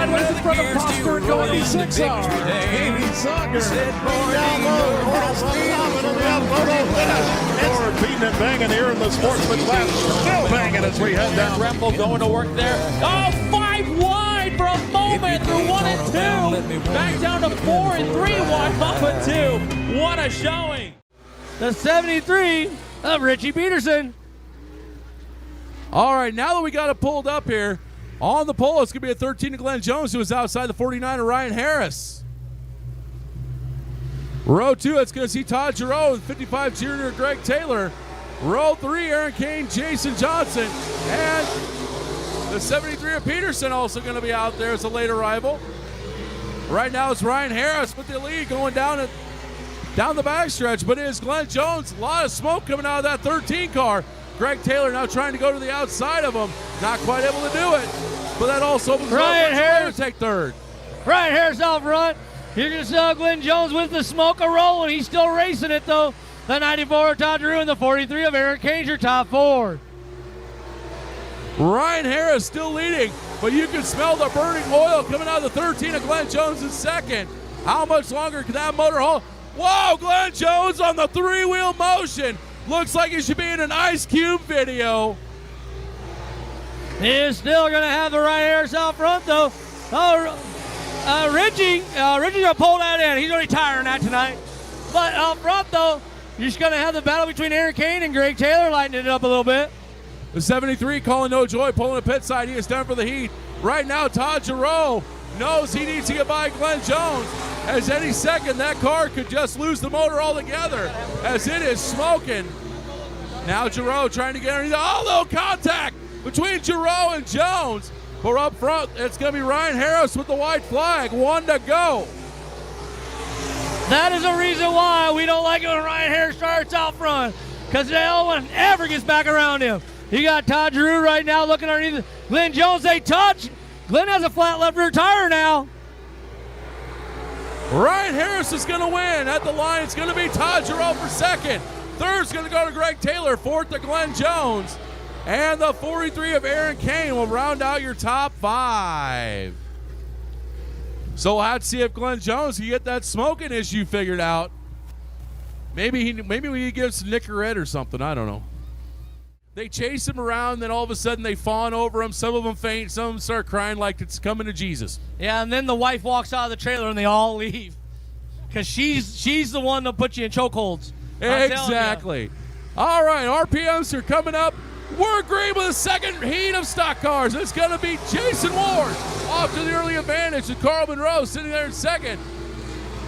sideways in front of Prosper and going to 6 hours. Amy Zucker. Down low, quarter speed. Forward beating and banging here in the sportsman class. Still banging as we head down. Grapple going to work there. Oh, 5 wide for a moment through 1 and 2. Back down to 4 and 3 wide, up at 2. What a showing. The 73 of Richie Peterson. All right, now that we got it pulled up here, on the pole, it's going to be a 13 to Glenn Jones, who is outside the 49 of Ryan Harris. Row 2, it's going to see Todd Giroux and 55 junior Greg Taylor. Row 3, Aaron Kane, Jason Johnson, and the 73 of Peterson also going to be out there as a late arrival. Right now it's Ryan Harris with the lead going down the backstretch, but it is Glenn Jones. A lot of smoke coming out of that 13 car. Greg Taylor now trying to go to the outside of him. Not quite able to do it, but that also opens Ryan Harris to take third. Ryan Harris out front. You're going to see Glenn Jones with the smoke rolling. He's still racing it, though. The 94 of Todd Drew and the 43 of Aaron Kane, your top 4. Ryan Harris still leading, but you can smell the burning oil coming out of the 13 of Glenn Jones in second. How much longer can that motor hold? Whoa, Glenn Jones on the 3-wheel motion. Looks like he should be in an Ice Cube video. He is still going to have the Ryan Harris out front, though. Richie's going to pull that in. He's going to retire on that tonight. But out front, though, you're just going to have the battle between Aaron Kane and Greg Taylor lighting it up a little bit. The 73 calling no joy, pulling a pit side. He is done for the heat. Right now, Todd Giroux knows he needs to get by Glenn Jones, as any second that car could just lose the motor altogether, as it is smoking. Now Giroux trying to get underneath. Oh, little contact between Giroux and Jones. But up front, it's going to be Ryan Harris with the white flag. 1 to go. That is the reason why we don't like it when Ryan Harris starts out front, because no one ever gets back around him. You got Todd Giroux right now looking underneath. Glenn Jones, they touch. Glenn has a flat left rear tire now. Ryan Harris is going to win. At the line, it's going to be Todd Giroux for second. Third's going to go to Greg Taylor. Fourth to Glenn Jones. And the 43 of Aaron Kane will round out your top 5. So we'll have to see if Glenn Jones can get that smoking issue figured out. Maybe we give some Nicorette or something. I don't know. They chase him around, then all of a sudden they fawn over him. Some of them faint, some of them start crying like it's coming to Jesus. Yeah, and then the wife walks out of the trailer and they all leave, because she's the one that puts you in chokeholds. Exactly. All right, RPMs are coming up. We're agreeing with the second heat of stock cars. It's going to be Jason Ward off to the early advantage, and Carl Monroe sitting there in second.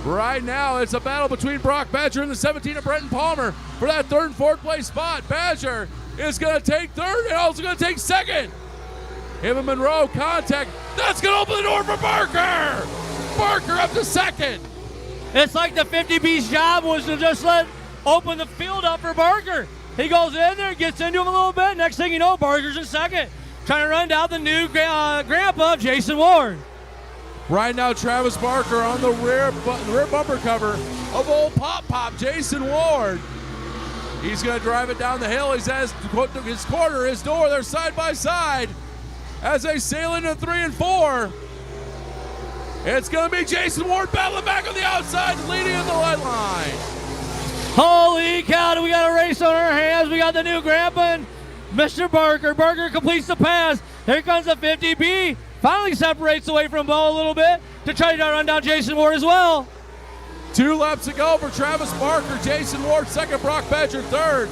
Right now, it's a battle between Brock Badger and the 17 of Brenton Palmer for that third and fourth place spot. Badger is going to take third and also going to take second. Him and Monroe contact. That's going to open the door for Barker. Barker up to second. It's like the 50B's job was to just open the field up for Barker. He goes in there, gets into him a little bit. Next thing you know, Barker's in second, trying to run down the new grandpa of Jason Ward. Right now, Travis Barker on the rear bumper cover of old Pop Jason Ward. He's going to drive it down the hill. He's at his quarter, his door. They're side by side as they sail into 3 and 4. It's going to be Jason Ward battling back on the outside, leading in the white line. Holy cow, do we got a race on our hands. We got the new grandpa and Mr. Barker. Barker completes the pass. Here comes the 50B. Finally separates away from Bo a little bit to try to run down Jason Ward as well. 2 laps to go for Travis Barker. Jason Ward second, Brock Badger third.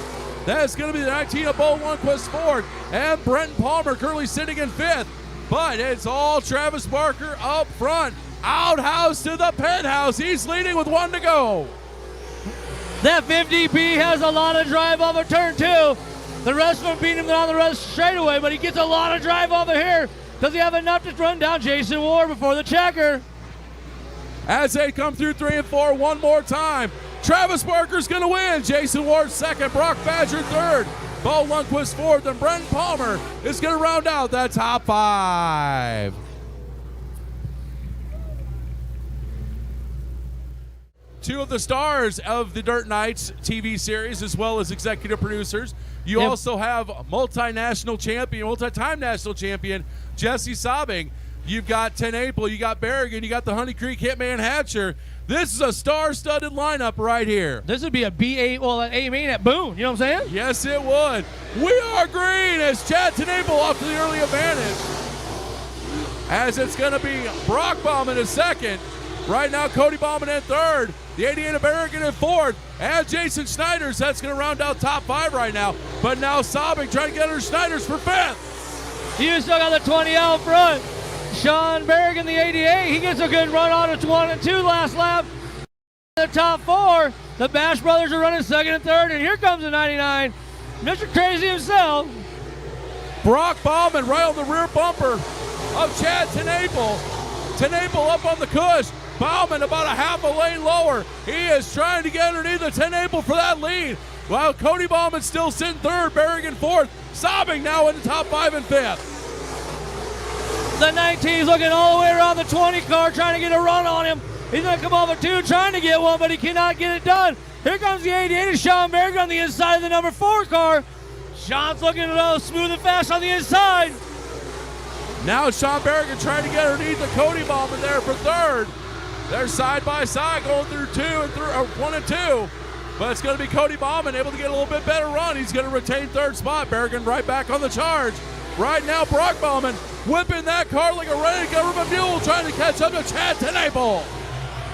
That's going to be the 19 of Bo Lundquist fourth. And Brenton Palmer currently sitting in fifth. But it's all Travis Barker up front. Outhouse to the penthouse. He's leading with 1 to go. That 50B has a lot of drive off of turn 2. The rest of them beat him on the rest straightaway, but he gets a lot of drive off of here. Does he have enough to run down Jason Ward before the checker? As they come through 3 and 4 one more time. Travis Barker's going to win. Jason Ward second, Brock Badger third, Bo Lundquist fourth, and Brenton Palmer is going to round out that top 5. Two of the stars of the Dirt Knights TV series, as well as executive producers. You also have multi-time national champion Jesse Saubing. You've got Tenaple, you got Berrigan, you got the Honey Creek Hitman Hatcher. This is a star-studded lineup right here. This would be a B8, well, an A main at Boone. You know what I'm saying? Yes, it would. We are green as Chad Tenaple off to the early advantage. As it's going to be Brock Bauman in second. Right now, Cody Bauman in third. The 88 of Berrigan in fourth. And Jason Snyder's, that's going to round out top 5 right now. But now Sobing trying to get under Snyder's for 5th. You still got the 20 out front. Sean Berrigan, the 88, he gets a good run on it, 1 and 2 last lap. The top 4, the Bash brothers are running second and third, and here comes the 99, Mr. Crazy himself. Brock Bauman right on the rear bumper of Chad Tenaple. Tenaple up on the cush. Bauman about a half a lane lower. He is trying to get underneath the Tenaple for that lead. While Cody Bauman still sitting third, Berrigan fourth. Sobing now in the top 5 and 5th. The 19's looking all the way around the 20 car, trying to get a run on him. He's going to come off a 2, trying to get one, but he cannot get it done. Here comes the 88 and Sean Berrigan on the inside of the number 4 car. Sean's looking smooth and fast on the inside. Now Sean Berrigan trying to get underneath the Cody Bauman there for third. They're side by side going through 1 and 2. But it's going to be Cody Bauman able to get a little bit better run. He's going to retain third spot. Berrigan right back on the charge. Right now, Brock Bauman whipping that car like a ready government mule, trying to catch up to Chad Tenaple.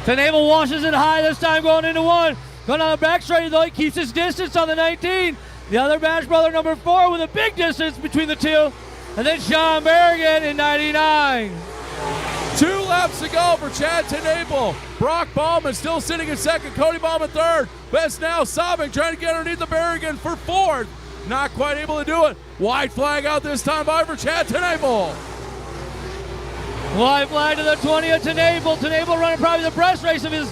Tenaple washes it high this time, going into 1. Going on the back straight, though, he keeps his distance on the 19. The other Bash brother, number 4, with a big distance between the two. And then Sean Berrigan in 99. 2 laps to go for Chad Tenaple. Brock Bauman still sitting in second. Cody Bauman third. Best now Sobing trying to get underneath the Berrigan for fourth. Not quite able to do it. White flag out this time by for Chad Tenaple. White flag to the 20 of Tenaple. Tenaple running probably the best race of his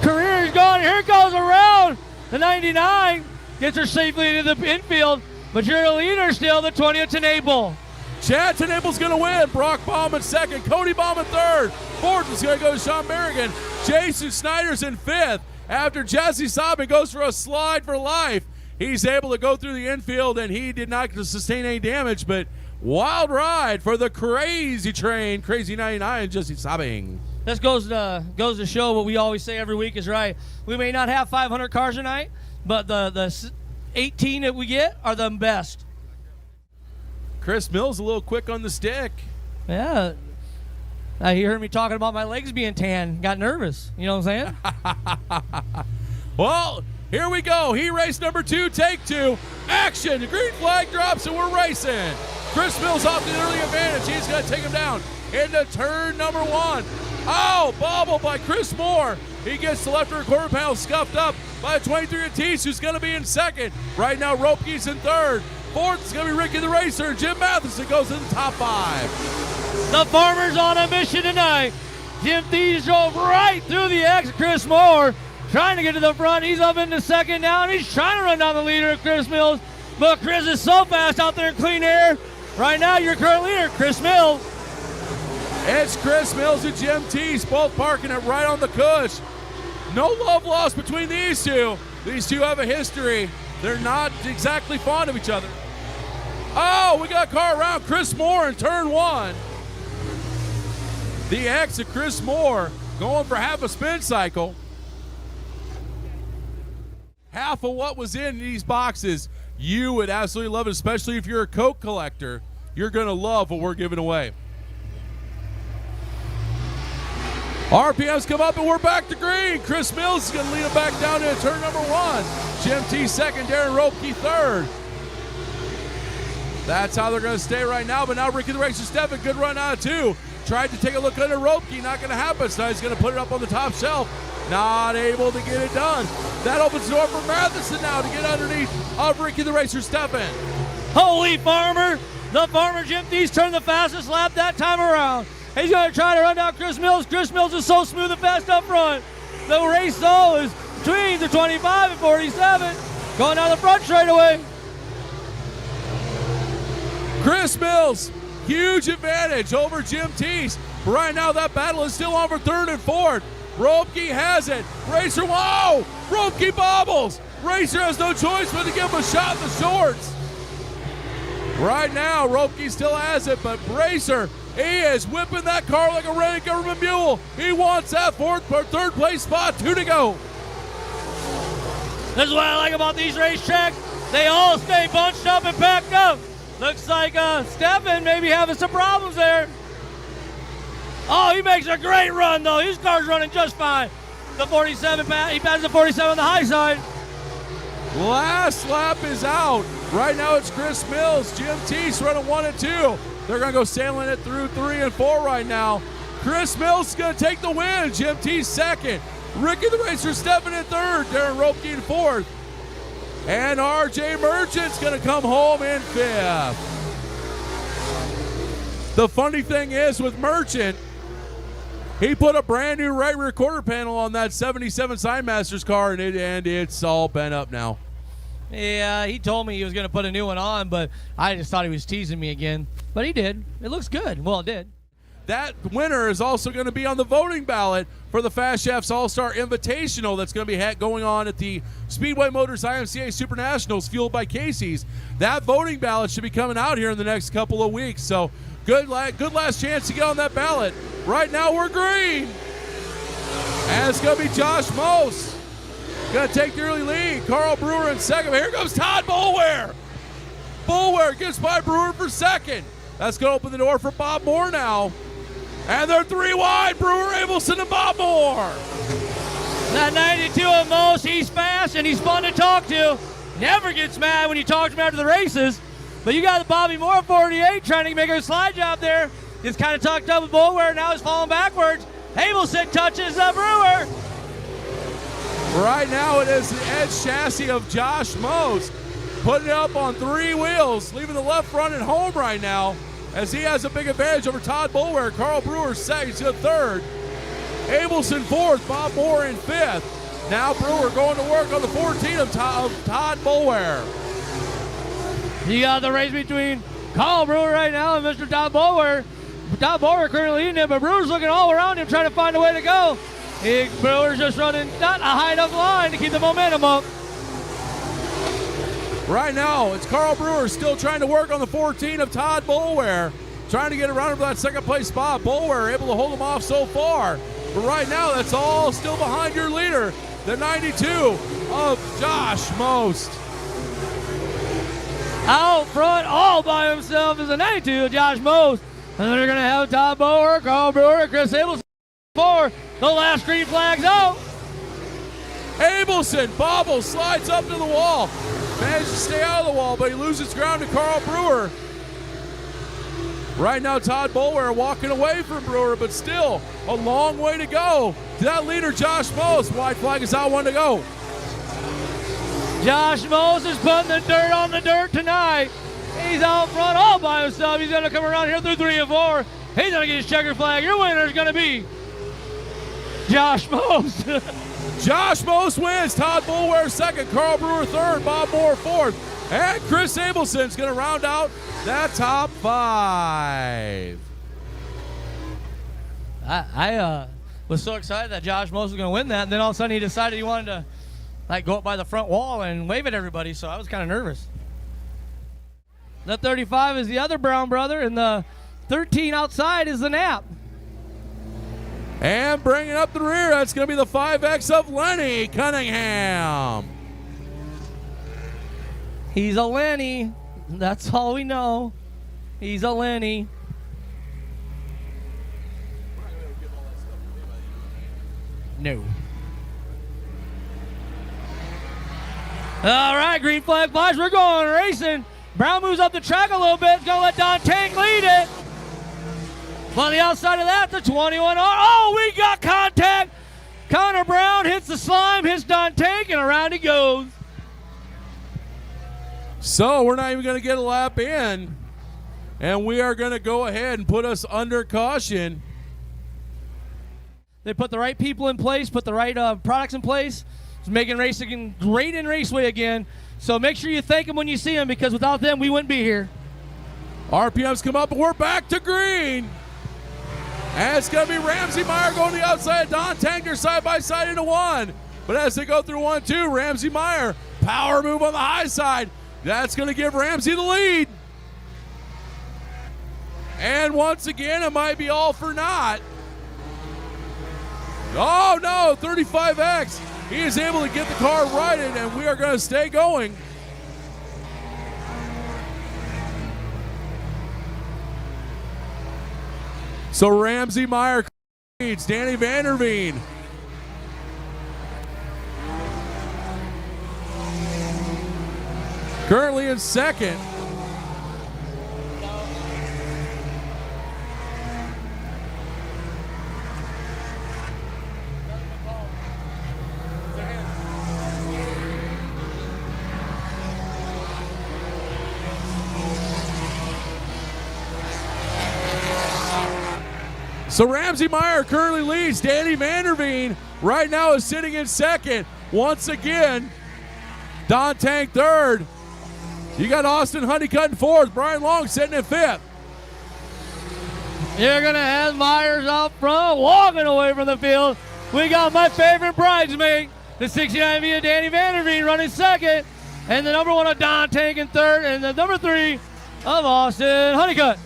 career. He's gone. Here goes around the 99. Gets her safely into the infield. But you're a leader still, the 20 of Tenaple. Chad Tenaple's going to win. Brock Bauman second. Cody Bauman third. Fourth is going to go to Sean Berrigan. Jason Snyder's in fifth. After Jesse Sobing goes for a slide for life, he's able to go through the infield, and he did not sustain any damage, but wild ride for the crazy train, Crazy 99, Jesse Sobing. This goes to show what we always say every week is right. We may not have 500 cars tonight, but the 18 that we get are the best. Chris Mills a little quick on the stick. Yeah. You heard me talking about my legs being tan. Got nervous. You know what I'm saying? Well, here we go. He raced number 2, take 2. Action. The green flag drops, and we're racing. Chris Mills off the early advantage. He's going to take him down into turn number 1. Oh, bobble by Chris Moore. He gets the left rear quarter panel scuffed up by 23 of Teese, who's going to be in second. Right now, Ropke's in third. Fourth is going to be Ricky the Racer. Jim Matheson goes in the top 5. The Farmers on a mission tonight. Jim Thies drove right through the X. Chris Moore trying to get to the front. He's up into second now, and he's trying to run down the leader, Chris Mills. But Chris is so fast out there in clean air. Right now, your current leader, Chris Mills. It's Chris Mills and Jim Thies both parking it right on the cush. No love lost between these two. These two have a history. They're not exactly fond of each other. Oh, we got a car around Chris Moore in turn 1. The X of Chris Moore going for half a spin cycle. Half of what was in these boxes, you would absolutely love it, especially if you're a Coke collector. You're going to love what we're giving away. RPMs come up, and we're back to green. Chris Mills is going to lead him back down to turn number 1. Jim T second, Darren Ropke third. That's how they're going to stay right now, but now Ricky the Racer stepping, good run out of 2. Tried to take a look under Ropke, not going to happen, so he's going to put it up on the top shelf. Not able to get it done. That opens the door for Matheson now to get underneath of Ricky the Racer stepping. Holy Farmer! The Farmer Jim Thies turned the fastest lap that time around. He's going to try to run down Chris Mills. Chris Mills is so smooth and fast up front. The race, though, is between the 25 and 47. Going down the front straight away. Chris Mills, huge advantage over Jim Thies. Right now, that battle is still on for third and fourth. Ropke has it. Racer, whoa! Ropke bobbles. Racer has no choice but to give him a shot in the shorts. Right now, Ropke still has it, but Racer He is whipping that car like a ready government mule. He wants that third place spot. 2 to go. This is what I like about these racetracks. They all stay bunched up and packed up. Looks like Stefan may be having some problems there. Oh, he makes a great run, though. His car's running just fine. The 47, he passes the 47 on the high side. Last lap is out. Right now it's Chris Mills. Jim Teese running 1 and 2. They're going to go sailing it through 3 and 4 right now. Chris Mills is going to take the win. Jim Teese second. Ricky the Racer Stefan in third. Darren Ropke in fourth. And RJ Merchant's going to come home in fifth. The funny thing is with Merchant, he put a brand new right rear quarter panel on that 77 Signmasters car, and it's all bent up now. Yeah, he told me he was going to put a new one on, but I just thought he was teasing me again. But he did. It looks good. Well, it did. That winner is also going to be on the voting ballot for the Fast Shafts All-Star Invitational that's going to be going on at the Speedway Motors IMCA Super Nationals, fueled by Casey's. That voting ballot should be coming out here in the next couple of weeks. So good last chance to get on that ballot. Right now we're green. And it's going to be Josh Mose. Going to take the early lead. Carl Brewer in second. Here comes Todd Boulware. Boulware gets by Brewer for second. That's going to open the door for Bob Moore now. And they're 3 wide. Brewer, Abelson, and Bob Moore. That 92 of Mose, he's fast and he's fun to talk to. Never gets mad when you talk to him after the races. But you got Bobby Moore 48 trying to make a slide job there. It's kind of tucked up with Boulware. Now he's falling backwards. Abelson touches Brewer. Right now it is the edge chassis of Josh Mose, putting it up on 3 wheels, leaving the left front at home right now, as he has a big advantage over Todd Boulware. Carl Brewer second, third. Abelson fourth, Bob Moore in fifth. Now Brewer going to work on the 14 of Todd Boulware. You got the race between Carl Brewer right now and Mr. Todd Boulware. Todd Boulware currently leading it, but Brewer's looking all around him trying to find a way to go. Brewer's just running not a high enough line to keep the momentum up. Right now, it's Carl Brewer still trying to work on the 14 of Todd Boulware, trying to get around for that second place spot. Boulware able to hold him off so far. But right now, that's all still behind your leader, the 92 of Josh Most. Out front, all by himself, is the 92 of Josh Most. And they're going to have Todd Boulware, Carl Brewer, Chris Abelson for the last green flag's out. Abelson bobbles, slides up to the wall. Manages to stay out of the wall, but he loses ground to Carl Brewer. Right now, Todd Boulware walking away from Brewer, but still a long way to go to that leader, Josh Mose. White flag is out, 1 to go. Josh Mose is putting the dirt on the dirt tonight. He's out front all by himself. He's going to come around here through 3 and 4. He's going to get his checker flag. Your winner is going to be Josh Mose. Josh Mose wins. Todd Boulware second. Carl Brewer third. Bob Moore fourth. And Chris Abelson's going to round out that top 5. I was so excited that Josh Mose was going to win that, and then all of a sudden he decided he wanted to go up by the front wall and wave at everybody, so I was kind of nervous. The 35 is the other Brown brother, and the 13 outside is the Knapp. And bringing up the rear, that's going to be the 5X of Lenny Cunningham. He's a Lenny. That's all we know. He's a Lenny. No. All right, green flag flies. We're going racing. Brown moves up the track a little bit. He's going to let Don Tank lead it. On the outside of that, the 21. Oh, we got contact. Connor Brown hits the slime, hits Don Tank, and around he goes. So we're not even going to get a lap in. And we are going to go ahead and put us under caution. They put the right people in place, put the right products in place. It's making racing great in Raceway again. So make sure you thank them when you see them, because without them, we wouldn't be here. RPMs come up, and we're back to green. And it's going to be Ramsey Meyer going to the outside. Don Tanker side by side into 1. But as they go through 1-2, Ramsey Meyer, power move on the high side. That's going to give Ramsey the lead. And once again, it might be all for naught. Oh no, 35X. He is able to get the car righted, and we are going to stay going. So Ramsey Meyer leads Danny Vanderveen. Currently in second. So Ramsey Meyer currently leads. Danny Vanderveen right now is sitting in second. Once again, Don Tank third. You got Austin Honeycutt in fourth. Brian Long sitting in fifth. You're going to have Myers out front, walking away from the field. We got my favorite bridesmaid, the 69 via Danny Vanderveen running second, and the number 1 of Don Tank in third, and the number 3 of Austin Honeycutt.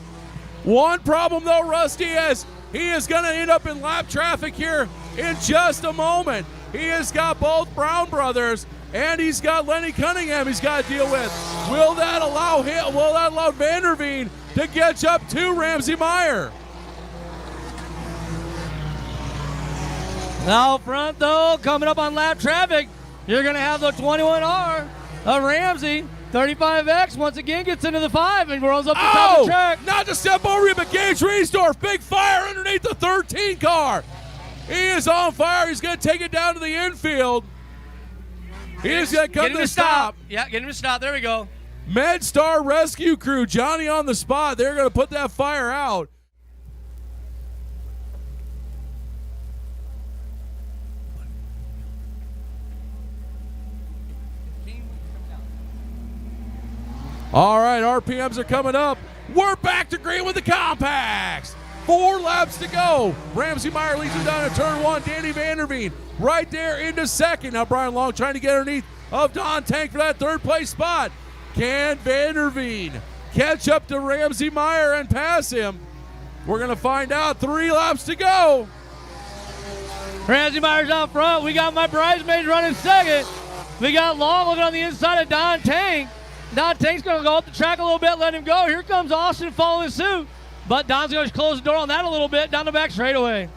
One problem though, Rusty, is he is going to end up in lap traffic here in just a moment. He has got both Brown brothers, and he's got Lenny Cunningham he's got to deal with. Will that allow him? Will that allow Vanderveen to catch up to Ramsey Meyer? Now front though, coming up on lap traffic, you're going to have the 21R of Ramsey. 35X once again gets into the 5 and rolls up the top of the track. Not to step over you, but Gage Riesdorf, big fire underneath the 13 car. He is on fire. He's going to take it down to the infield. He is going to come to the stop. Yeah, get him to stop. There we go. MedStar Rescue Crew, Johnny on the spot. They're going to put that fire out. All right, RPMs are coming up. We're back to green with the compacts. 4 laps to go. Ramsey Meyer leads him down to turn 1. Danny Vanderveen right there into second. Now Brian Long trying to get underneath of Don Tank for that third place spot. Can Vanderveen catch up to Ramsey Meyer and pass him? We're going to find out. 3 laps to go. Ramsey Meyer's out front. We got my bridesmaids running second. We got Long looking on the inside of Don Tank. Don Tank's going to go up the track a little bit, let him go. Here comes Austin following suit. But Don's going to close the door on that a little bit down the back straightaway.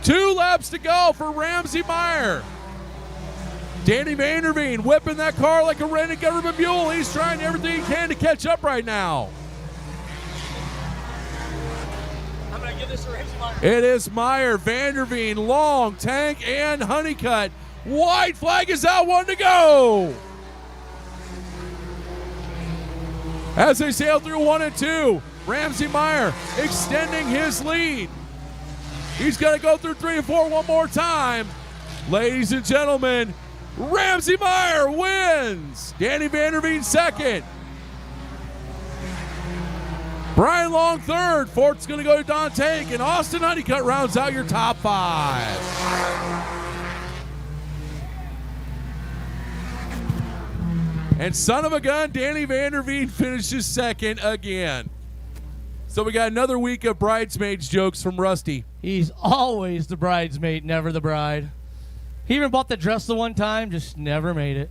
2 laps to go for Ramsey Meyer. Danny Vanderveen whipping that car like a rented government mule. He's trying everything he can to catch up right now. I'm going to give this to Ramsey Meyer. It is Meyer, Vanderveen, Long, Tank, and Honeycutt. White flag is out, 1 to go. As they sail through 1 and 2, Ramsey Meyer extending his lead. He's going to go through 3 and 4 one more time. Ladies and gentlemen, Ramsey Meyer wins. Danny Vanderveen second. Brian Long third. Fourth's going to go to Don Tank, and Austin Honeycutt rounds out your top 5. And son of a gun, Danny Vanderveen finishes second again. So we got another week of bridesmaids jokes from Rusty. He's always the bridesmaid, never the bride. He even bought the dress the one time, just never made it.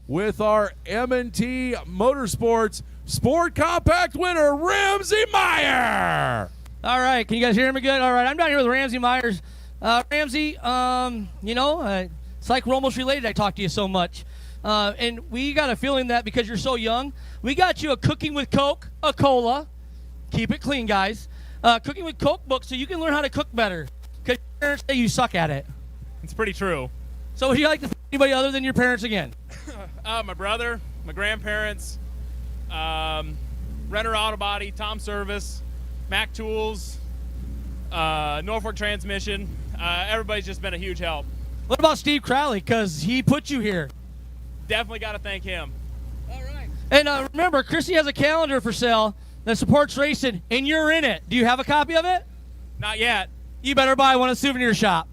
With our M&T Motorsports Sport Compact winner, Ramsey Meyer. All right, can you guys hear me good? All right, I'm down here with Ramsey Myers. Ramsey, it's like we're almost related. I talk to you so much. And we got a feeling that because you're so young, we got you a Cooking with Coke, a cola. Keep it clean, guys. Cooking with Coke book so you can learn how to cook better. Because your parents say you suck at it. It's pretty true. So would you like to thank anybody other than your parents again? My brother, my grandparents, Renner Auto Body, Tom Service, Mac Tools, Norfolk Transmission. Everybody's just been a huge help. What about Steve Crowley? Because he put you here. Definitely got to thank him. All right. And remember, Chrissy has a calendar for sale that supports racing, and you're in it. Do you have a copy of it? Not yet. You better buy one at Souvenir Shop.